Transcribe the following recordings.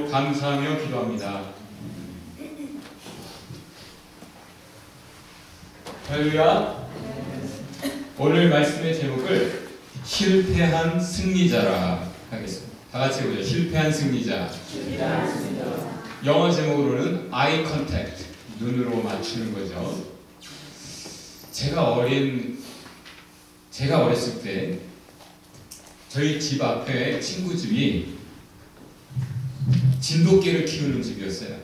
감사하며 기도합니다. 할렐루야. 오늘 말씀의 제목을 실패한 승리자라 하겠습니다. 다 같이 해보죠. 실패한 승리자. 영어 제목으로는 eye contact, 눈으로 맞추는 거죠. 제가 어렸을 때 저희 집 앞에 친구 집이 진돗개를 키우는 집이었어요.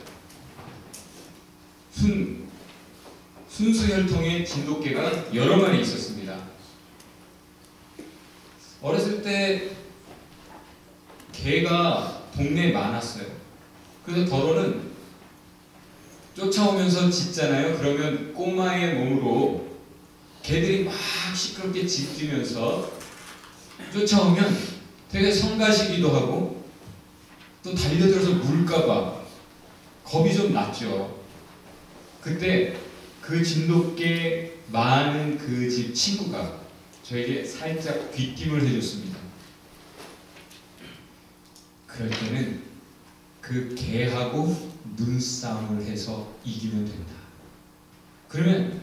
순수혈통의 진돗개가 여러 마리 있었습니다. 어렸을 때 개가 동네에 많았어요. 그래서 더러는 쫓아오면서 짖잖아요. 그러면 꼬마의 몸으로 개들이 막 시끄럽게 짖으면서 쫓아오면 되게 성가시기도 하고 또 달려들어서 물까봐 겁이 좀 났죠. 그때 그 진돗개 많은 그 집 친구가 저에게 살짝 귀띔을 해줬습니다. 그럴 때는 그 개하고 눈싸움을 해서 이기면 된다. 그러면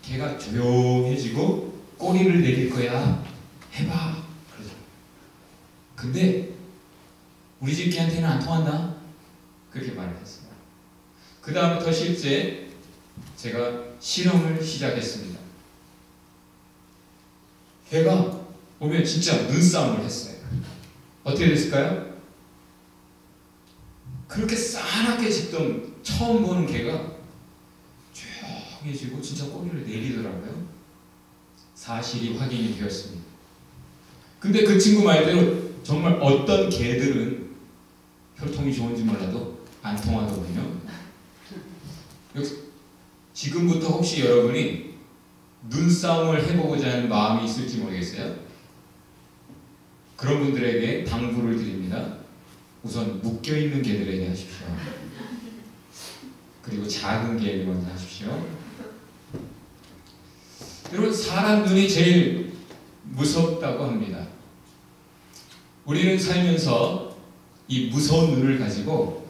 개가 조용해지고 꼬리를 내릴 거야. 해봐. 그러죠. 근데 우리 집 개한테는 안 통한다. 그렇게 말을 했어요. 그 다음부터 실제 제가 실험을 시작했습니다. 개가 오면 진짜 눈싸움을 했어요. 어떻게 됐을까요? 그렇게 싸납게 짖던 처음 보는 개가 조용해지고 진짜 꼬리를 내리더라고요. 사실이 확인이 되었습니다. 근데 그 친구 말대로 정말 어떤 개들은 혈통이 좋은지 몰라도 안 통하더군요. 지금부터 혹시 여러분이 눈싸움을 해보고자 하는 마음이 있을지 모르겠어요. 그런 분들에게 당부를 드립니다. 우선 묶여있는 개들에게 하십시오. 그리고 작은 개에게 먼저 하십시오. 여러분, 사람 눈이 제일 무섭다고 합니다. 우리는 살면서 이 무서운 눈을 가지고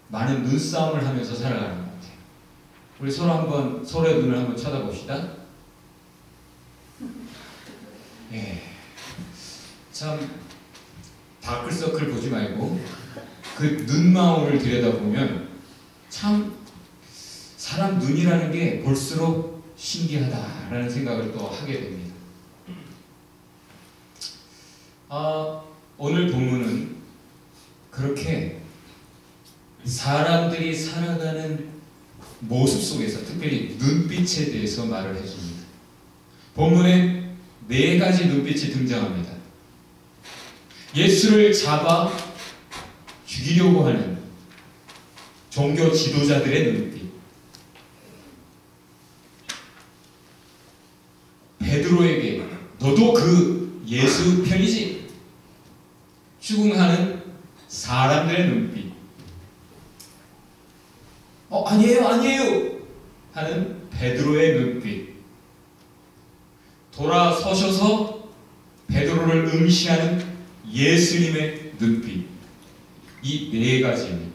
많은 눈싸움을 하면서 살아가는 것 같아요. 우리 서로의 눈을 한번 쳐다봅시다. 예. 참, 다크서클 보지 말고 그 눈망울을 들여다보면 참 사람 눈이라는 게 볼수록 신기하다라는 생각을 또 하게 됩니다. 오늘 본문은 그렇게 사람들이 살아가는 모습 속에서 특별히 눈빛에 대해서 말을 해줍니다. 본문에 4가지 눈빛이 등장합니다. 예수를 잡아 죽이려고 하는 종교 지도자들의 눈빛, 베드로에게 너도 그 예수 편이지? 추궁하는 사람들의 눈빛, 아니에요 하는 베드로의 눈빛, 돌아서셔서 베드로를 응시하는 예수님의 눈빛, 이 4가지입니다.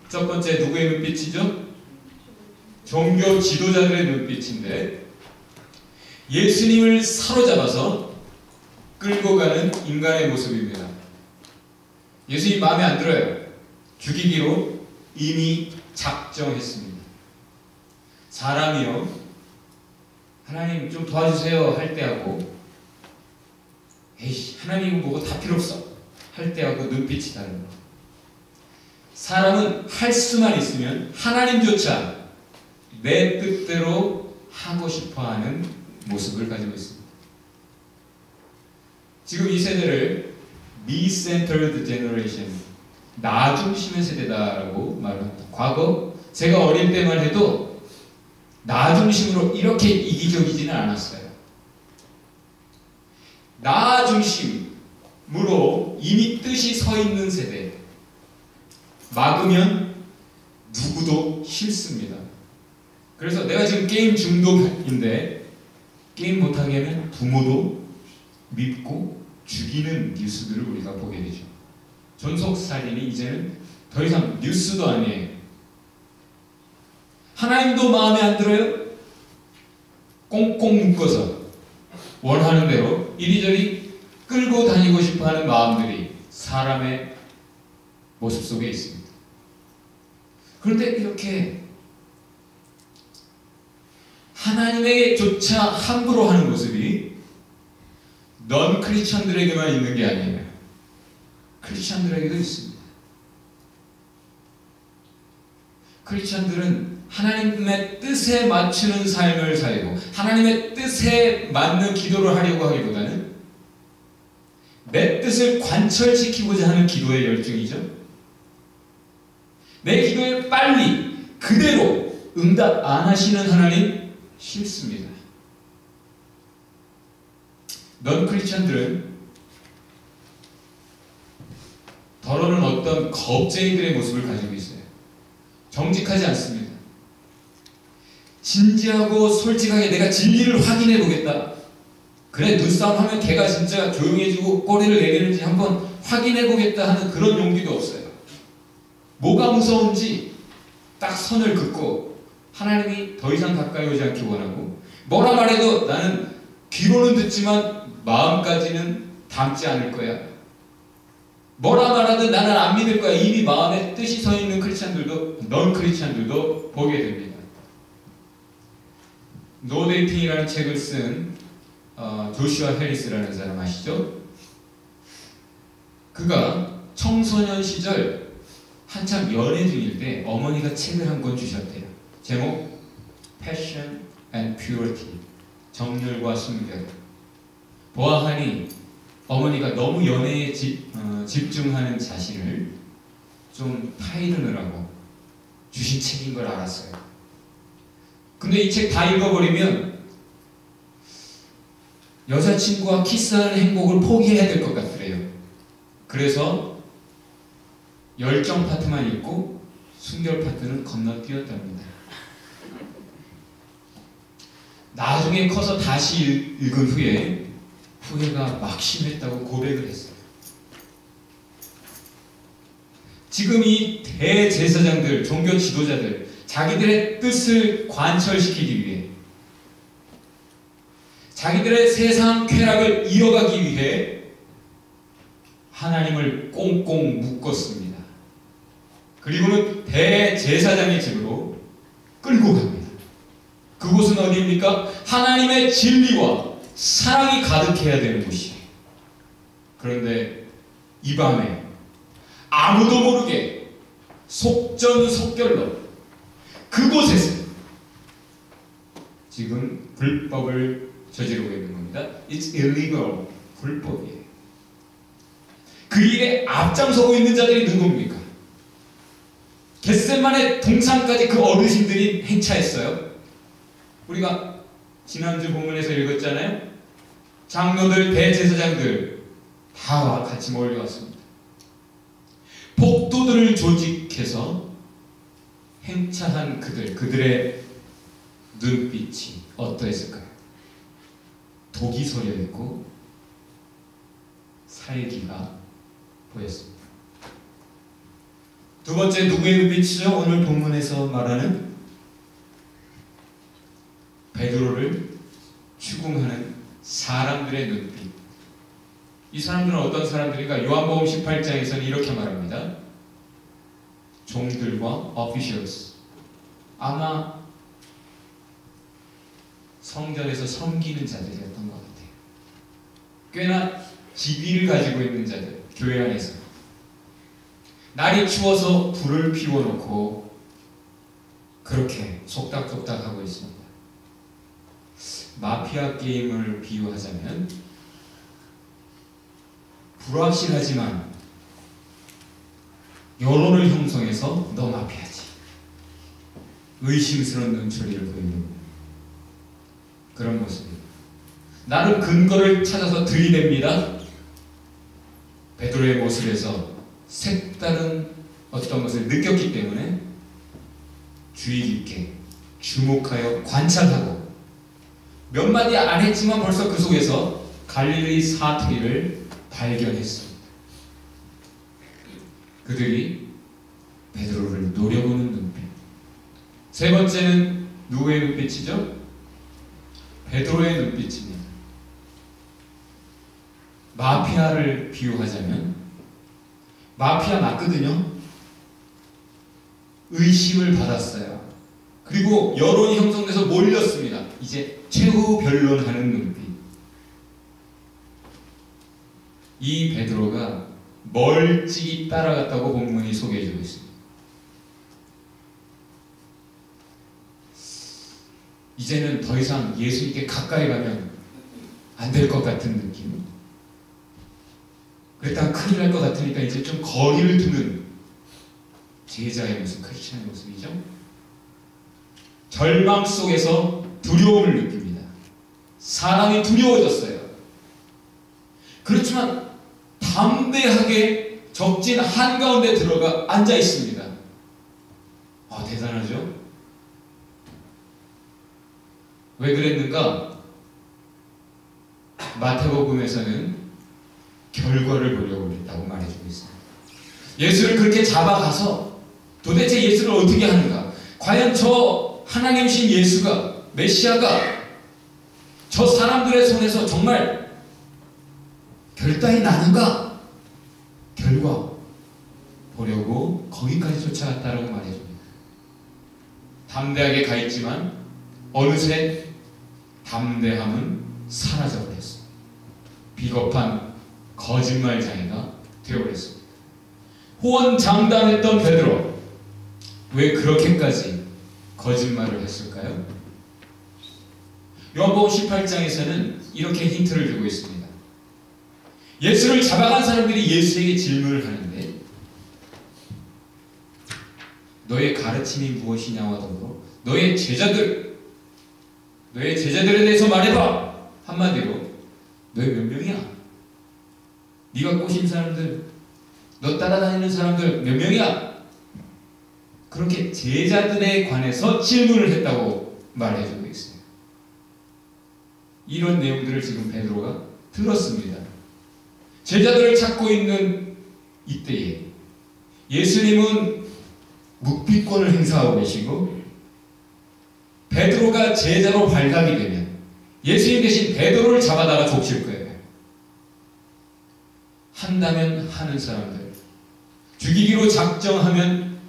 첫 번째 누구의 눈빛이죠? 종교 지도자들의 눈빛인데 예수님을 사로잡아서 끌고 가는 인간의 모습입니다. 예수님 마음에 안 들어요. 죽이기로 이미 작정했습니다. 사람이요, 하나님 좀 도와주세요 할 때하고 에이씨 하나님 보고 다 필요 없어 할 때하고 눈빛이 다른 거예요. 사람은 할 수만 있으면 하나님조차 내 뜻대로 하고 싶어하는 모습을 가지고 있습니다. 지금 이 세대를 Me-centered generation, 나 중심의 세대다라고 말합니다. 과거 제가 어릴 때만 해도 나 중심으로 이렇게 이기적이지는 않았어요. 나 중심으로 이미 뜻이 서 있는 세대, 막으면 누구도 싫습니다. 그래서 내가 지금 게임 중독인데 게임 못하게 하면 부모도 밉고 죽이는 뉴스들을 우리가 보게 되죠. 존속살인이 이제는 더 이상 뉴스도 아니에요. 하나님도 마음에 안 들어요? 꽁꽁 묶어서 원하는 대로 이리저리 끌고 다니고 싶어하는 마음들이 사람의 모습 속에 있습니다. 그런데 이렇게 하나님에게조차 함부로 하는 모습이 넌 크리스천들에게만 있는 게 아니에요. 크리스천들에게도 있습니다. 크리스천들은 하나님의 뜻에 맞추는 삶을 살고 하나님의 뜻에 맞는 기도를 하려고 하기보다는 내 뜻을 관철시키고자 하는 기도의 열정이죠. 내 기도에 빨리 그대로 응답 안 하시는 하나님 싫습니다. 넌 크리스천들은 더러는 어떤 겁쟁이들의 모습을 가지고 있어요. 정직하지 않습니다. 진지하고 솔직하게 내가 진리를 확인해 보겠다. 그래, 눈싸움 하면 걔가 진짜 조용해지고 꼬리를 내리는지 한번 확인해 보겠다 하는 그런 용기도 없어요. 뭐가 무서운지 딱 선을 긋고 하나님이 더 이상 가까이 오지 않기 원하고 뭐라 말해도 나는 귀로는 듣지만 마음까지는 담지 않을 거야. 뭐라 말하든 나는 안 믿을 거야. 이미 마음에 뜻이 서 있는 크리스찬들도 넌 크리스찬들도 보게 됩니다. 노 데이팅이라는 책을 쓴 조슈아 해리스라는 사람 아시죠? 그가 청소년 시절 한참 연애 중일 때 어머니가 책을 한 권 주셨대요. 제목 Passion and Purity, 정열과 순결. 보아하니 어머니가 너무 연애에 집중하는 자신을 좀 타이르느라고 주신 책인 걸 알았어요. 근데 이 책 다 읽어버리면 여자친구와 키스하는 행복을 포기해야 될 것 같더래요. 그래서 열정 파트만 읽고 순결 파트는 건너뛰었답니다. 나중에 커서 다시 읽은 후에 후회가 막심했다고 고백을 했어요. 지금 이 대제사장들, 종교 지도자들, 자기들의 뜻을 관철시키기 위해, 자기들의 세상 쾌락을 이어가기 위해 하나님을 꽁꽁 묶었습니다. 그리고는 대제사장의 집으로 끌고 갑니다. 그곳은 어디입니까? 하나님의 진리와 사랑이 가득해야 되는 곳이에요. 그런데 이 밤에 아무도 모르게 속전속결로 그곳에서 지금 불법을 저지르고 있는 겁니다. It's illegal. 불법이에요. 그 일에 앞장서고 있는 자들이 누굽니까? 겟세마네 동산까지 그 어르신들이 행차했어요. 우리가 지난주 본문에서 읽었잖아요. 장로들, 대제사장들 다 같이 몰려왔습니다. 폭도들을 조직해서 행차한 그들의 눈빛이 어떠했을까요? 독이 서려 있고 살기가 보였습니다. 두 번째, 누구의 눈빛이죠? 오늘 본문에서 말하는 베드로를 추궁하는 사람들의 눈빛. 이 사람들은 어떤 사람들인가? 요한복음 18장에서는 이렇게 말합니다. 종들과 officials. 아마 성전에서 섬기는 자들이었던 것 같아요. 꽤나 직위를 가지고 있는 자들, 교회 안에서. 날이 추워서 불을 피워놓고 그렇게 속닥속닥 하고 있습니다. 마피아 게임을 비유하자면 불확실하지만 여론을 형성해서 너 마피아지. 의심스러운 눈초리를 보이는 그런 모습입니다. 나름 근거를 찾아서 들이댑니다. 베드로의 모습에서 색다른 어떤 것을 느꼈기 때문에 주의 깊게 주목하여 관찰하고 몇 마디 안 했지만 벌써 그 속에서 갈릴리 사투리를 발견했습니다. 그들이 세 번째는 누구의 눈빛이죠? 베드로의 눈빛입니다. 마피아를 비유하자면 마피아 맞거든요. 의심을 받았어요. 그리고 여론이 형성돼서 몰렸습니다. 이제 최후 변론하는 눈빛. 이 베드로가 멀찍이 따라갔다고 본문이 소개해주고 있습니다. 이제는 더 이상 예수님께 가까이 가면 안 될 것 같은 느낌. 그랬다가 큰일 날 것 같으니까 이제 좀 거리를 두는 제자의 모습, 크리스천의 모습이죠. 절망 속에서 두려움을 느낍니다. 사람이 두려워졌어요. 그렇지만 담대하게 적진 한가운데 들어가 앉아 있습니다. 아, 대단하죠? 왜 그랬는가? 마태복음에서는 결과를 보려고 했다고 말해주고 있어요. 예수를 그렇게 잡아가서 도대체 예수를 어떻게 하는가? 과연 저 하나님이신 예수가, 메시아가 저 사람들의 손에서 정말 결단이 나는가? 결과 보려고 거기까지 쫓아갔다라고 말해줍니다. 담대하게 가있지만 어느새 담대함은 사라져버렸습니다. 비겁한 거짓말장애가 되어버렸습니다. 호언장담했던 베드로, 왜 그렇게까지 거짓말을 했을까요? 요한복음 18장에서는 이렇게 힌트를 주고 있습니다. 예수를 잡아간 사람들이 예수에게 질문을 하는데, 너의 가르침이 무엇이냐와 더불어 너의 제자들에 대해서 말해봐. 한마디로 너희 몇 명이야? 네가 꼬신 사람들, 너 따라다니는 사람들 몇 명이야? 그렇게 제자들에 관해서 질문을 했다고 말해주고 있어요. 이런 내용들을 지금 베드로가 들었습니다. 제자들을 찾고 있는 이때에 예수님은 묵비권을 행사하고 계시고, 베드로가 제자로 발각이 되면 예수님 대신 베드로를 잡아다가 족칠 거예요. 한다면 하는 사람들, 죽이기로 작정하면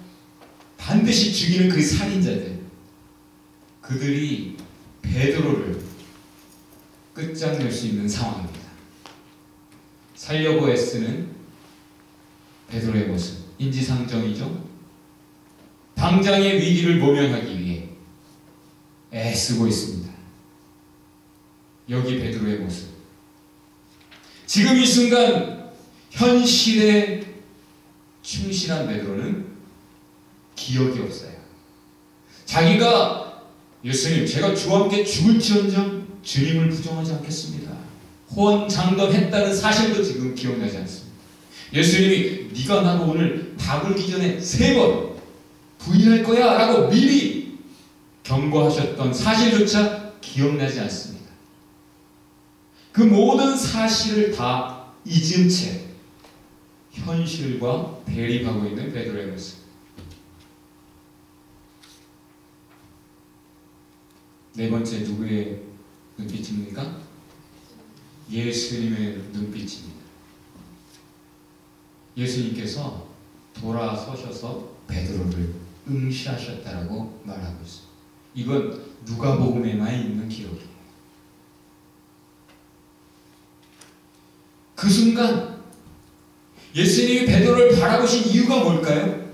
반드시 죽이는 그 살인자들, 그들이 베드로를 끝장낼 수 있는 상황입니다. 살려고 애쓰는 베드로의 모습, 인지상정이죠. 당장의 위기를 모면하기 위해 애쓰고 있습니다. 여기 베드로의 모습. 지금 이 순간 현실에 충실한 베드로는 기억이 없어요. 자기가 예수님, 제가 주와 함께 죽을지언정 주님을 부정하지 않겠습니다. 호언장담했다는 사실도 지금 기억나지 않습니다. 예수님이 네가 나로 오늘 다 굴기 전에 3번 부인할 거야 라고 미리 경고하셨던 사실조차 기억나지 않습니다. 그 모든 사실을 다 잊은 채 현실과 대립하고 있는 베드로의 모습. 네 번째, 누구의 눈빛입니까? 예수님의 눈빛입니다. 예수님께서 돌아서셔서 베드로를 응시하셨다라고 말하고 있습니다. 이건 누가복음에만 있는 기록이에요. 그 순간 예수님이 베드로를 바라보신 이유가 뭘까요?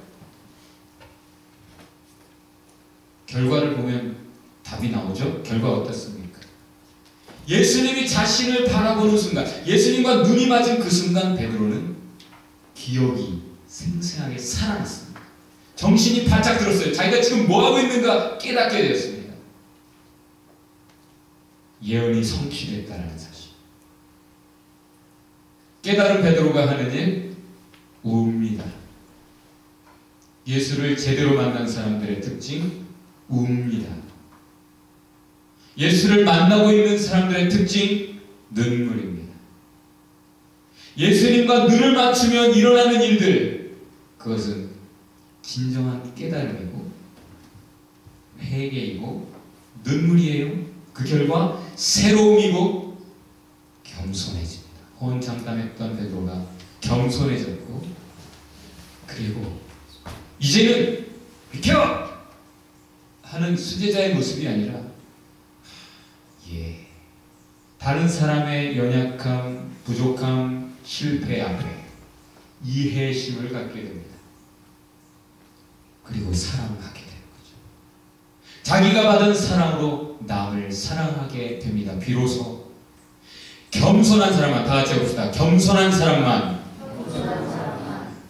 결과를 보면 답이 나오죠? 결과가 어떻습니까? 예수님이 자신을 바라보는 순간, 예수님과 눈이 맞은 그 순간 베드로는 기억이 생생하게 살아났습니다. 정신이 바짝 들었어요. 자기가 지금 뭐하고 있는가 깨닫게 되었습니다. 예언이 성취됐다는 사실. 깨달은 베드로가 하는 일, 웁니다. 예수를 제대로 만난 사람들의 특징, 웁니다. 예수를 만나고 있는 사람들의 특징, 눈물입니다. 예수님과 눈을 맞추면 일어나는 일들, 그것은 진정한 깨달음이고 회개이고 눈물이에요. 그 결과 새로움이고 겸손해집니다. 호언장담했던 베드로가 겸손해졌고, 그리고 이제는 비켜! 하는 수제자의 모습이 아니라 다른 사람의 연약함, 부족함, 실패 앞에 이해심을 갖게 됩니다. 그리고 사랑하게 되는 거죠. 자기가 받은 사랑으로 남을 사랑하게 됩니다. 비로소 겸손한 사람만, 다 같이 해봅시다. 겸손한 사람만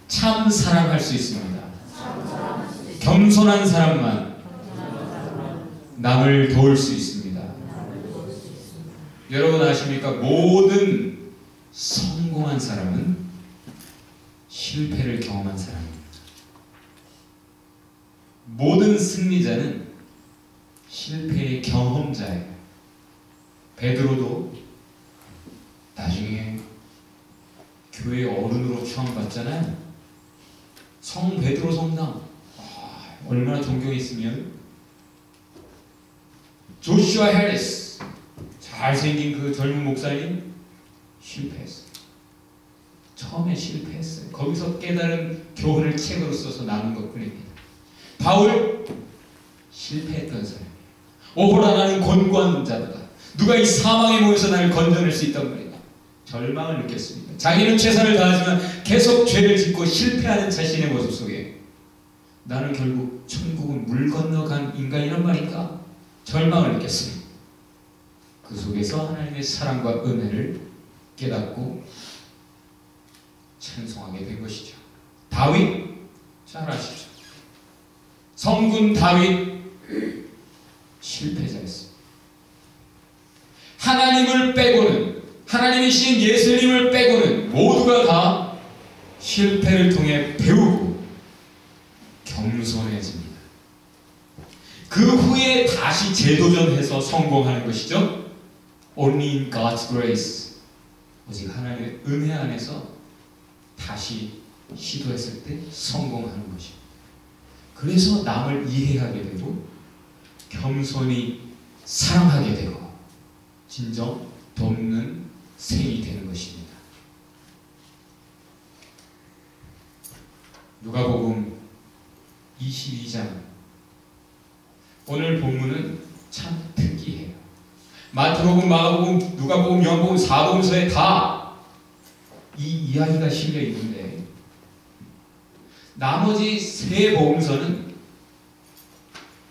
참 사랑할 수 있습니다. 겸손한 사람만 남을 도울 수 있습니다. 여러분 아십니까? 모든 성공한 사람은 실패를 경험한 사람입니다. 모든 승리자는 실패의 경험자예요. 베드로도 나중에 교회 어른으로 추앙받잖아요. 성 베드로 성당, 얼마나 존경이 있으면. 조슈아 해리스, 잘생긴 그 젊은 목사님, 실패했어요. 처음에 실패했어요. 거기서 깨달은 교훈을 책으로 써서 나눈 것뿐입니다. 바울, 실패했던 사람이에요. 오호라, 나는 곤고한 자다. 누가 이 사망에 모여서 나를 건져낼 수 있단 말이다. 절망을 느꼈습니다. 자기는 최선을 다하지만 계속 죄를 짓고 실패하는 자신의 모습 속에 나는 결국 천국은 물 건너간 인간이란 말인가? 절망을 느꼈습니다. 그 속에서 하나님의 사랑과 은혜를 깨닫고 찬송하게 된 것이죠. 다윗, 잘 아시죠? 성군 다윗, 실패자였습니다. 하나님을 빼고는, 하나님이신 예수님을 빼고는 모두가 다 실패를 통해 배우고 겸손해집니다. 그 후에 다시 재도전해서 성공하는 것이죠. Only in God's grace. 오직 하나님의 은혜 안에서 다시 시도했을 때 성공하는 것입니다. 그래서 남을 이해하게 되고 겸손히 사랑하게 되고 진정 돕는 생이 되는 것입니다. 누가복음 22장, 오늘 본문은 참 특이해요. 마태복음, 마가복음, 누가복음, 요한복음, 사복음서에 다 이 이야기가 실려 있는데 나머지 세 복음서는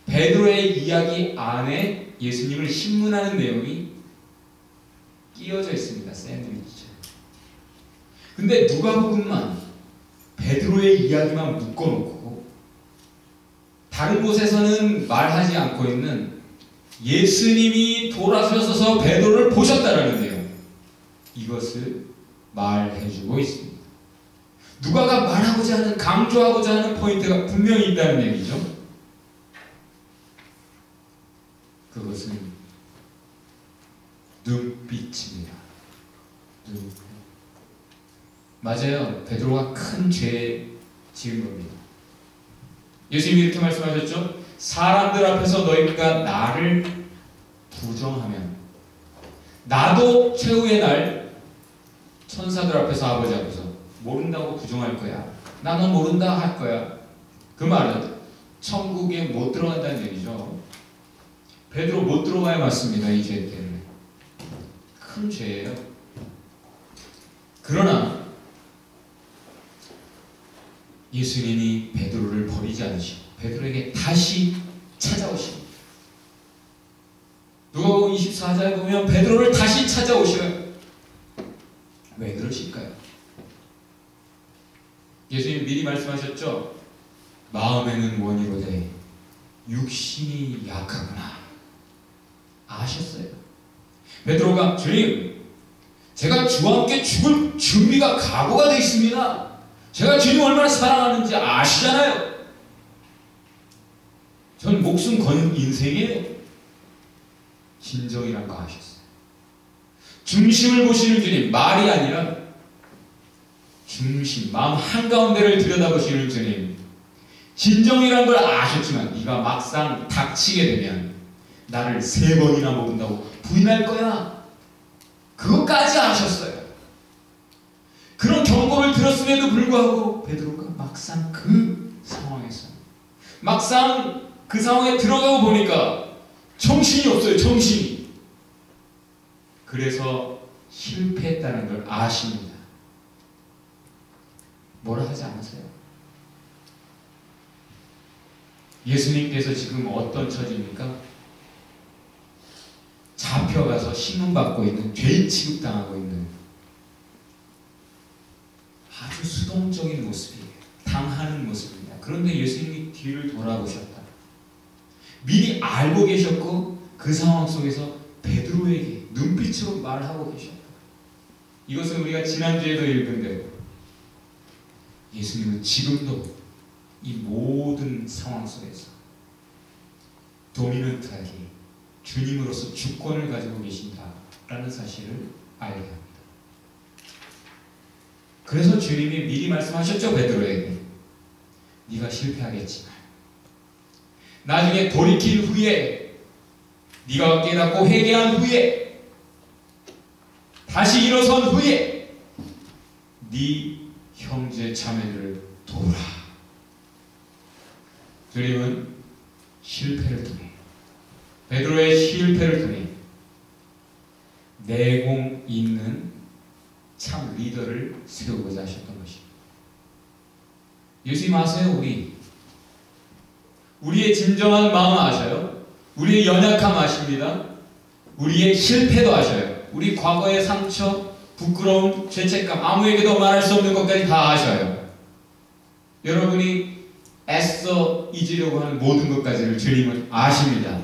베드로의 이야기 안에 예수님을 신문하는 내용이 끼워져 있습니다. 샌드위치. 근데 누가복음만 베드로의 이야기만 묶어놓고 다른 곳에서는 말하지 않고 있는 예수님이 돌아서셔서 베드로를 보셨다라는 내용, 이것을 말해주고 있습니다. 누가가 말하고자 하는, 강조하고자 하는 포인트가 분명히 있다는 얘기죠. 그것은 눈빛입니다. 눈빛. 맞아요. 베드로가 큰 죄 지은 겁니다. 예수님이 이렇게 말씀하셨죠. 사람들 앞에서 너희가 나를 부정하면 나도 최후의 날 천사들 앞에서, 아버지 앞에서 모른다고 부정할 거야. 나는 모른다 할 거야. 그 말은 천국에 못 들어간다는 얘기죠. 베드로 못 들어가야 맞습니다. 이 죄 때문에. 큰 죄예요. 그러나 예수님이 베드로를 버리지 않으시고 베드로에게 다시 찾아오십니다. 누가복음 24장에 보면 베드로를 다시 찾아오셔요. 왜 그러실까요? 예수님 미리 말씀하셨죠. 마음에는 원이로되 육신이 약하구나. 아셨어요. 베드로가 주님, 제가 주와 함께 죽을 준비가 각오가 되어 있습니다. 제가 주님 얼마나 사랑하는지 아시잖아요. 전 목숨 건 인생이에요. 진정이란 거 아셨어요. 중심을 보시는 주님, 말이 아니라 중심, 마음 한가운데를 들여다보시는 주님, 진정이라는 걸 아셨지만 네가 막상 닥치게 되면 나를 3번이나 먹는다고 부인할 거야. 그것까지 아셨어요. 그런 경고를 들었음에도 불구하고 베드로가 막상 그 상황에서 막상 그 상황에 들어가고 보니까 정신이 없어요. 정신이. 그래서 실패했다는 걸 아십니다. 뭐라 하지 않으세요? 예수님께서 지금 어떤 처지입니까? 잡혀가서 신문받고 있는, 죄인 취급당하고 있는 아주 수동적인 모습이에요. 당하는 모습입니다. 그런데 예수님이 뒤를 돌아보셨다. 미리 알고 계셨고 그 상황 속에서 베드로에게 눈빛으로 말하고 계셨다. 이것은 우리가 지난주에도 읽은 대로 예수님은 지금도 이 모든 상황 속에서 도미넌트하게 주님으로서 주권을 가지고 계신다라는 사실을 알게 합니다. 그래서 주님이 미리 말씀하셨죠. 베드로에게 네가 실패하겠지만 나중에 돌이킬 후에 네가 깨닫고 회개한 후에 다시 일어선 후에 네 형제 자매들을 도우라. 주님은 실패를 통해 베드로의 실패를 통해 내공 있는 참 리더를 세우고자 하셨던 것입니다. 예수님 아세요? 우리의 진정한 마음 아셔요? 우리의 연약함 아십니다. 우리의 실패도 아셔요. 우리 과거의 상처, 부끄러움, 죄책감, 아무에게도 말할 수 없는 것까지 다 아셔요. 여러분이 애써 잊으려고 하는 모든 것까지를 주님은 아십니다.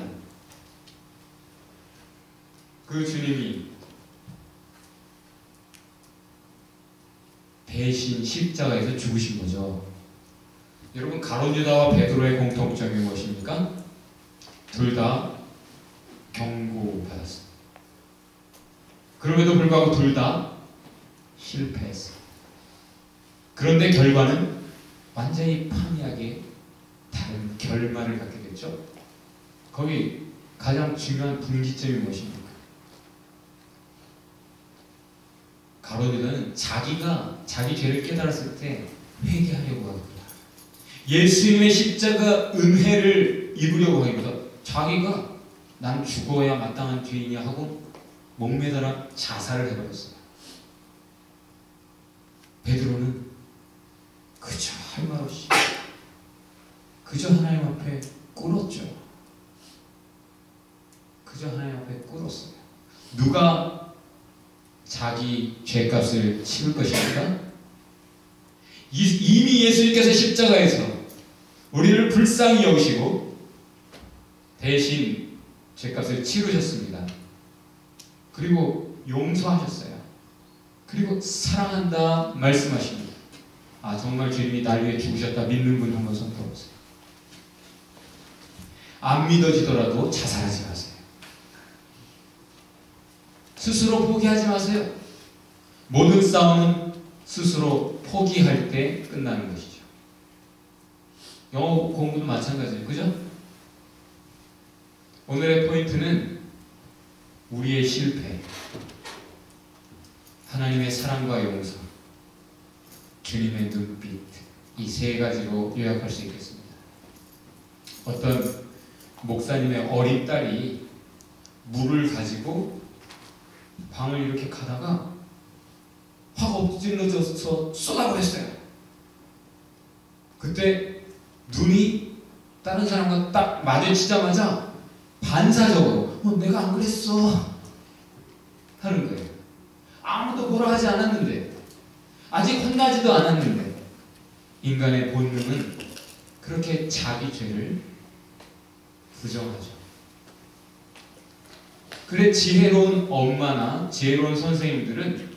그 주님이 대신 십자가에서 죽으신 거죠. 여러분, 가룟 유다와 베드로의 공통점이 무엇입니까? 둘 다 경고받았습니다. 그럼에도 불구하고 둘 다 실패했어요. 그런데 결과는 완전히 판이하게 다른 결말을 갖게 됐죠. 거기 가장 중요한 분기점이 무엇입니까? 가룟 유다는 자기가 자기 죄를 깨달았을 때 회개하려고 합니다. 예수님의 십자가 은혜를 입으려고 하기보다 자기가 난 죽어야 마땅한 죄인이야 하고 목매달아 자살을 해버렸어요. 베드로는 그저 할 말 없이 그저 하나님 앞에 꿇었죠. 그저 하나님 앞에 꿇었어요. 누가 자기 죄값을 치를 것입니까? 이미 예수님께서 십자가에서 우리를 불쌍히 여기시고 대신 죄값을 치르셨습니다. 그리고 용서하셨어요. 그리고 사랑한다 말씀하십니다. 아, 정말 주님이 날 위해 죽으셨다 믿는 분 한번 손 들어보세요. 안 믿어지더라도 자살하지 마세요. 스스로 포기하지 마세요. 모든 싸움은 스스로 포기할 때 끝나는 것이죠. 영어 공부도 마찬가지예요. 그죠? 오늘의 포인트는 우리의 실패, 하나님의 사랑과 용서, 주님의 눈빛, 이 세 가지로 요약할 수 있겠습니다. 어떤 목사님의 어린 딸이 물을 가지고 방을 이렇게 가다가 확 엎질러져서 쏟아버렸어요. 그때 눈이 다른 사람과 딱 마주치자마자 반사적으로 내가 안 그랬어 하는 거예요. 아무도 뭐라 하지 않았는데, 아직 혼나지도 않았는데, 인간의 본능은 그렇게 자기 죄를 부정하죠. 그래 지혜로운 엄마나 지혜로운 선생님들은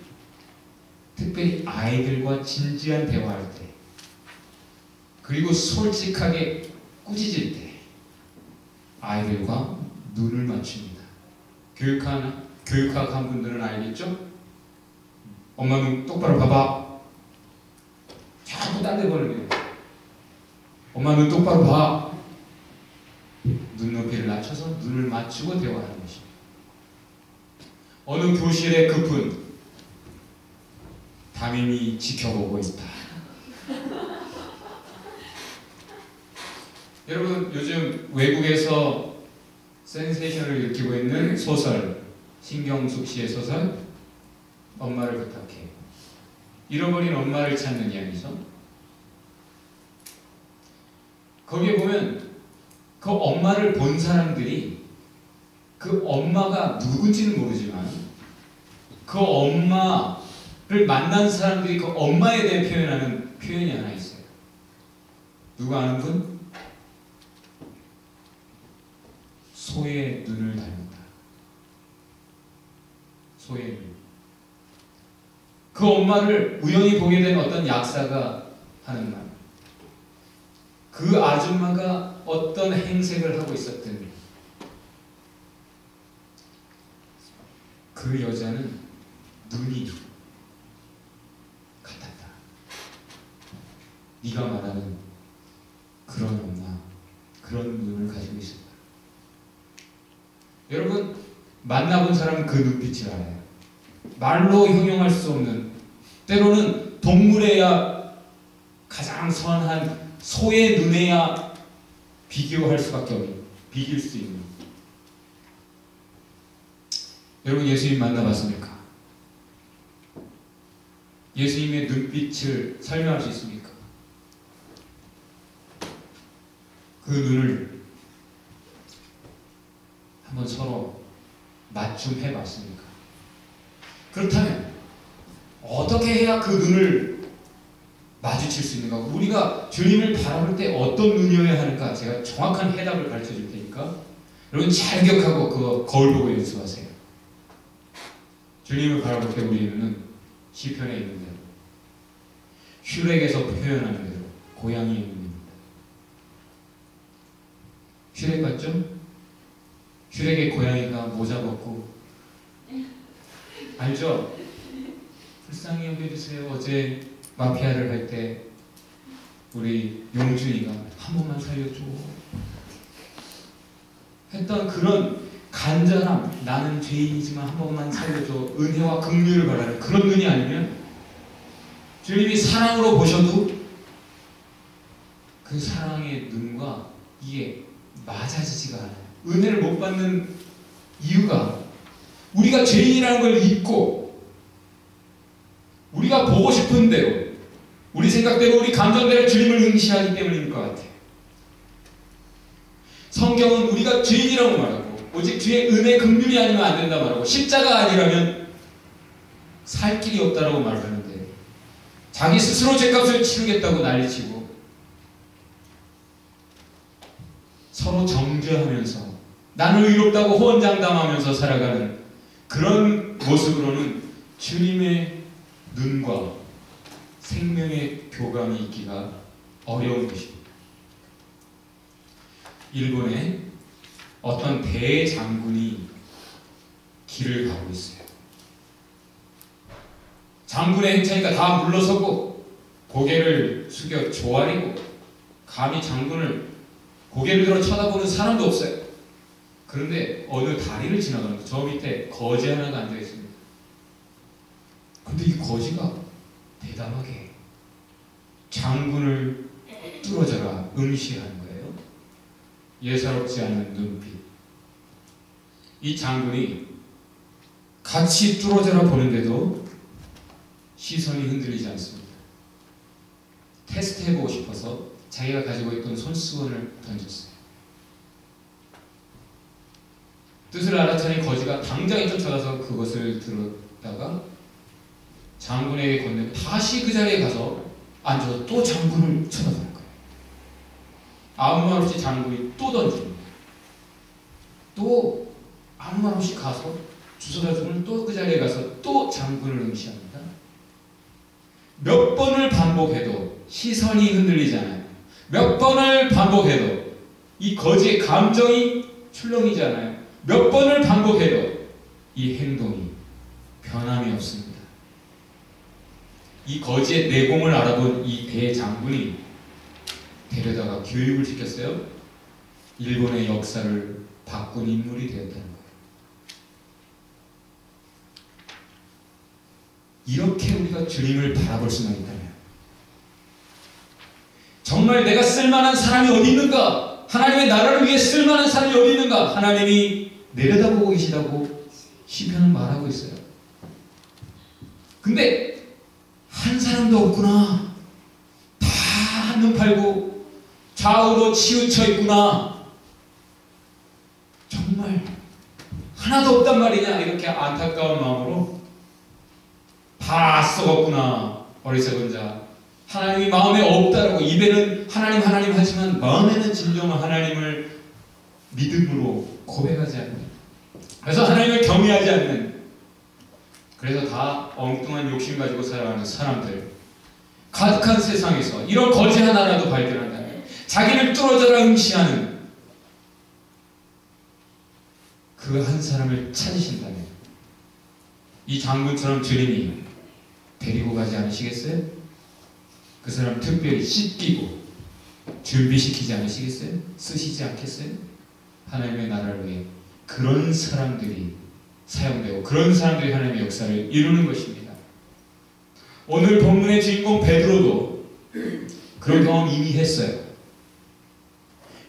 특별히 아이들과 진지한 대화할 때, 그리고 솔직하게 꾸짖을 때 아이들과 눈을 맞춥니다. 교육학 한 분들은 알겠죠? 엄마 눈 똑바로 봐봐. 자꾸 딴 데 보는 거예요. 엄마 눈 똑바로 봐. 눈높이를 낮춰서 눈을 맞추고 대화하는 것입니다. 어느 교실의 급은 담임이 지켜보고 있다. 여러분, 요즘 외국에서 센세이션을 일으키고 있는 소설, 신경숙 씨의 소설 엄마를 부탁해. 잃어버린 엄마를 찾는 이야기죠. 거기에 보면 그 엄마를 본 사람들이 그 엄마가 누군지는 모르지만 그 엄마를 만난 사람들이 그 엄마에 대해 표현하는 표현이 하나 있어요. 누가 아는 분? 소의 눈을 닮았다. 소의 눈. 그 엄마를 우연히 보게 된 어떤 약사가 하는 말. 그 아줌마가 어떤 행색을 하고 있었든 그 여자는 눈이 같았다. 네가 말하는 그런 엄마, 그런 눈을 가지고 있었다. 여러분, 만나본 사람은 그 눈빛을 알아요. 말로 형용할 수 없는, 때로는 동물에야 가장 선한 소의 눈에야 비교할 수밖에 없는, 비길 수 있는. 여러분, 예수님 만나봤습니까? 예수님의 눈빛을 설명할 수 있습니까? 그 눈을 한번 서로 맞춤해 봤습니까? 그렇다면 어떻게 해야 그 눈을 마주칠 수 있는가? 우리가 주님을 바라볼 때 어떤 눈이어야 하는가? 제가 정확한 해답을 가르쳐 줄 테니까 여러분 잘 기억하고 그 거울 보고 연습하세요. 주님을 바라볼 때 우리 눈은 시편에 있는 대로, 슈렉에서 표현하는 대로 고양이의 눈입니다. 슈렉 봤죠? 슈렉의 고양이가 모자 벗고, 알죠? 불쌍히 여겨주세요. 어제 마피아를 할 때 우리 용준이가 한 번만 살려줘 했던 그런 간절함, 나는 죄인이지만 한 번만 살려줘, 은혜와 긍휼을 바라는 그런 눈이 아니면 주님이 사랑으로 보셔도 그 사랑의 눈과 이게 맞아지지가 않아요. 은혜를 못 받는 이유가 우리가 죄인이라는 걸 잊고 우리가 보고 싶은 대로, 우리 생각대로, 우리 감정대로 주님을 응시하기 때문인 것 같아요. 성경은 우리가 죄인이라고 말하고 오직 주의 은혜 긍휼이 아니면 안 된다 말하고 십자가 아니라면 살 길이 없다라고 말하는데 자기 스스로 죄값을 치르겠다고 난리치고 서로 정죄하면서 나는 의롭다고 호언장담하면서 살아가는 그런 모습으로는 주님의 눈과 생명의 교감이 있기가 어려운 것입니다. 일본에 어떤 대장군이 길을 가고 있어요. 장군의 행차니까 다 물러서고 고개를 숙여 조아리고 감히 장군을 고개를 들어 쳐다보는 사람도 없어요. 그런데 어느 다리를 지나가는데 저 밑에 거지 하나가 앉아 있습니다. 근데 이 거지가 대담하게 장군을 뚫어져라 응시하는 거예요. 예사롭지 않은 눈빛. 이 장군이 같이 뚫어져라 보는데도 시선이 흔들리지 않습니다. 테스트해보고 싶어서 자기가 가지고 있던 손수건을 던졌어요. 뜻을 알아차린 거지가 당장에 쫓아가서 그것을 들었다가 장군에게 건네고 다시 그 자리에 가서 앉아서 또 장군을 쳐다보는 거예요. 아무 말 없이 장군이 또 던집니다. 또 아무 말 없이 가서 주워다 주면 또 그 자리에 가서 또 장군을 응시합니다. 몇 번을 반복해도 시선이 흔들리지 않아요. 몇 번을 반복해도 이 거지의 감정이 출렁이지 않아요. 몇 번을 반복해도 이 행동이 변함이 없습니다. 이 거지의 내공을 알아본 이 대장군이 데려다가 교육을 시켰어요. 일본의 역사를 바꾼 인물이 되었다는 거예요. 이렇게 우리가 주님을 바라볼 수만 있다면, 정말 내가 쓸만한 사람이 어디 있는가, 하나님의 나라를 위해 쓸만한 사람이 어디 있는가, 하나님이 내려다보고 계시다고 시편은 말하고 있어요. 근데 한 사람도 없구나, 다 한눈 팔고 좌우로 치우쳐 있구나, 정말 하나도 없단 말이냐, 이렇게 안타까운 마음으로 다 썩었구나, 어리석은 자. 하나님이 마음에 없다라고 입에는 하나님 하나님 하지만 마음에는 진정 하나님을 믿음으로 고백하지 않는, 그래서 하나님을 경외하지 않는, 그래서 다 엉뚱한 욕심 가지고 살아가는 사람들, 가득한 세상에서 이런 거지 하나라도 발견한다면, 자기를 뚫어져라 응시하는 그 한 사람을 찾으신다면, 이 장군처럼 주님이 데리고 가지 않으시겠어요? 그 사람 특별히 씻기고 준비시키지 않으시겠어요? 쓰시지 않겠어요? 하나님의 나라를 위해 그런 사람들이 사용되고 그런 사람들이 하나님의 역사를 이루는 것입니다. 오늘 본문의 주인공 베드로도 그런 경험 이미 했어요.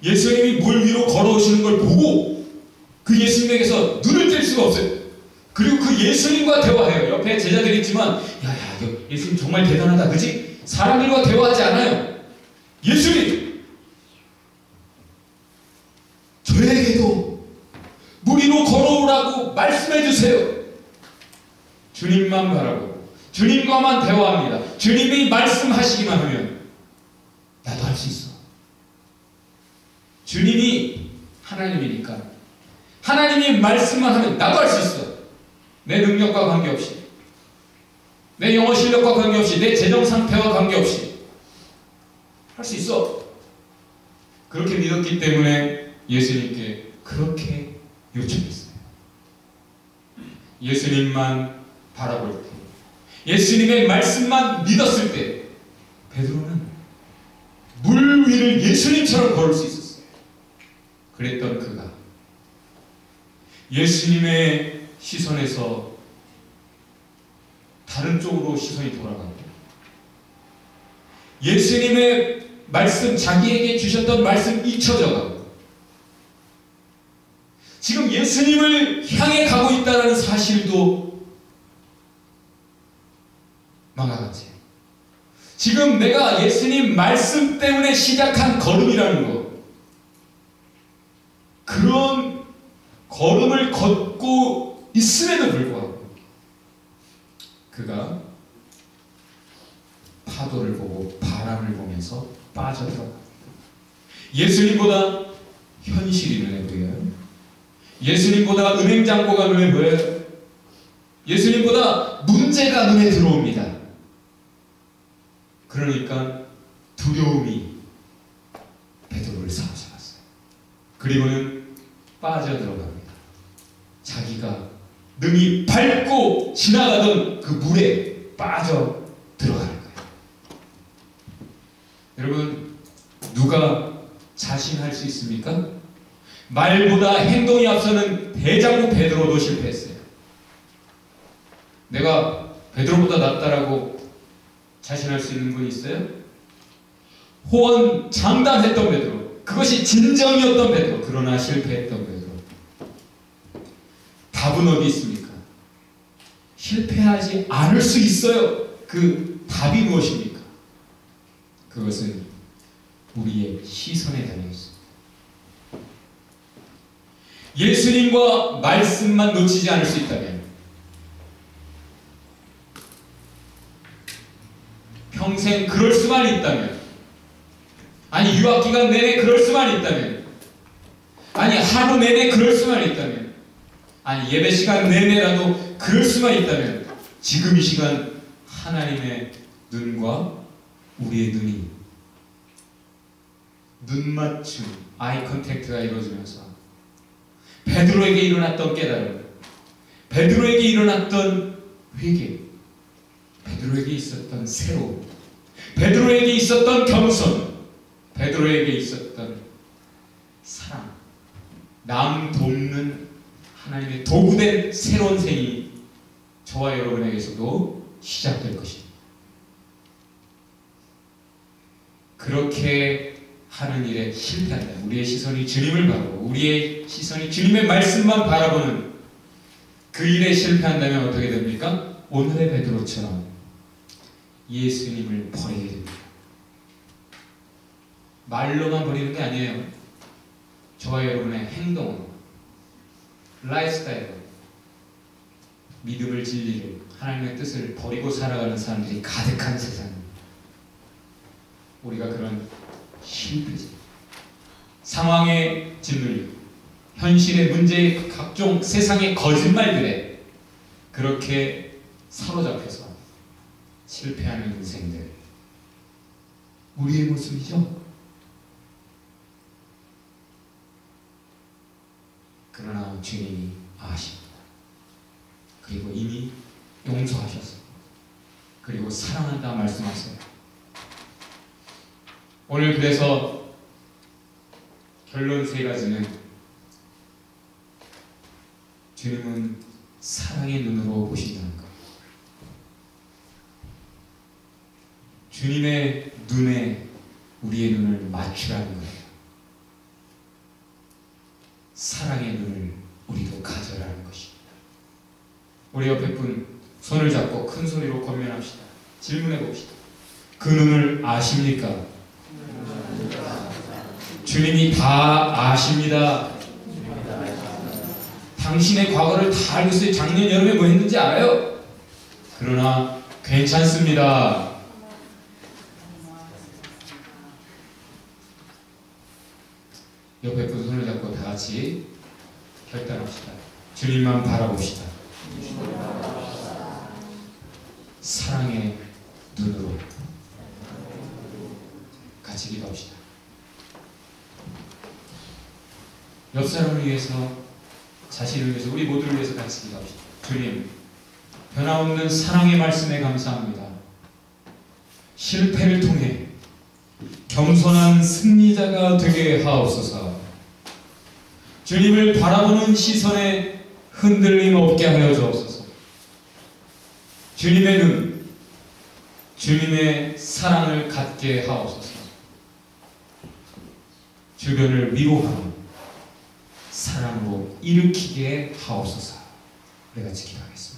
예수님이 물 위로 걸어오시는 걸 보고 그 예수님에게서 눈을 뗄 수가 없어요. 그리고 그 예수님과 대화해요. 옆에 제자들이 있지만, 야야, 예수님 정말 대단하다, 그지? 사람들과 대화하지 않아요. 예수님, 저에게도 물 위로 걸어오라고 말씀해 주세요. 주님만 바라고 주님과만 대화합니다. 주님이 말씀하시기만 하면 나도 할 수 있어. 주님이 하나님이니까 하나님이 말씀만 하면 나도 할 수 있어. 내 능력과 관계없이, 내 영어 실력과 관계없이, 내 재정 상태와 관계없이 할 수 있어. 그렇게 믿었기 때문에 예수님께 그렇게 요청했어요. 예수님만 바라볼 때, 예수님의 말씀만 믿었을 때 베드로는 물 위를 예수님처럼 걸을 수 있었어요. 그랬던 그가 예수님의 시선에서 다른 쪽으로 시선이 돌아가고, 예수님의 말씀, 자기에게 주셨던 말씀 잊혀져가고, 지금 예수님을 향해 가고 있다는 사실도 망각하지. 지금 내가 예수님 말씀 때문에 시작한 걸음이라는 것, 그런 걸음을 걷고 있음에도 불구하고 그가 파도를 보고 바람을 보면서 빠져들어갑니다. 예수님보다 현실이 눈에 보여요. 예수님보다 은행장고가 눈에 보여요. 예수님보다 문제가 눈에 들어옵니다. 그러니까 두려움이 베드로를 사로잡았어요. 그리고는 빠져들어갑니다. 자기가 능히 밟고 지나가던 그 물에 빠져 들어가는 거예요. 여러분, 누가 자신할 수 있습니까? 말보다 행동이 앞서는 대장부 베드로도 실패했어요. 내가 베드로보다 낫다라고 자신할 수 있는 분 있어요? 호언장담했던 베드로, 그것이 진정이었던 베드로, 그러나 실패했던 베드로. 답은 어디 있습니까? 실패하지 않을 수 있어요. 그 답이 무엇입니까? 그것은 우리의 시선에 달려 있습니다. 예수님과 말씀만 놓치지 않을 수 있다면, 평생 그럴 수만 있다면, 아니 유학기간 내내 그럴 수만 있다면, 아니 하루 내내 그럴 수만 있다면, 아니 예배 시간 내내라도 그럴 수만 있다면, 지금 이 시간 하나님의 눈과 우리의 눈이 눈맞춤, 아이 컨택트가 이루어지면서 베드로에게 일어났던 깨달음, 베드로에게 일어났던 회개, 베드로에게 있었던 새로움, 베드로에게 있었던 겸손, 베드로에게 있었던 사랑, 남 돕는 하나님의 도구된 새로운 생이 저와 여러분에게서도 시작될 것입니다. 그렇게 하는 일에 실패한다. 우리의 시선이 주님을 바라보고 우리의 시선이 주님의 말씀만 바라보는 그 일에 실패한다면 어떻게 됩니까? 오늘의 베드로처럼 예수님을 버리게 됩니다. 말로만 버리는 게 아니에요. 저와 여러분의 행동, 라이프스타일, 믿음을, 진리를, 하나님의 뜻을 버리고 살아가는 사람들이 가득한 세상입니다. 우리가 그런 실패자, 상황의 짓눌림, 현실의 문제, 각종 세상의 거짓말들에 그렇게 사로잡혀서 실패하는 인생들, 우리의 모습이죠. 그러나 주님이 아십니다. 그리고 이미 용서하셨습니다. 그리고 사랑한다 말씀하세요. 오늘 그래서 결론 세 가지는, 주님은 사랑의 눈으로 보신다는 것, 주님의 눈에 우리의 눈을 맞추라는 거예요. 사랑의 눈을 우리도 가져라는 것입니다. 우리 옆에 분 손을 잡고 큰 소리로 권면합시다. 질문해 봅시다. 그 눈을 아십니까? 주님이 다 아십니다. 당신의 과거를 다 알고 있어요. 작년 여름에 뭐 했는지 알아요. 그러나 괜찮습니다. 옆에 분 손을 잡고 다 같이 결단합시다. 주님만 바라봅시다. 사랑의 눈으로 같이 기도합시다. 옆 사람을 위해서, 자신을 위해서, 우리 모두를 위해서 같이 기도합시다. 주님, 변함없는 사랑의 말씀에 감사합니다. 실패를 통해 겸손한 승리자가 되게 하옵소서. 주님을 바라보는 시선에 흔들림 없게 하여 주옵소서. 주님의 눈, 주님의 사랑을 갖게 하옵소서. 주변을 위로하며 사랑으로 일으키게 하옵소서. 우리 같이 기도하겠습니다.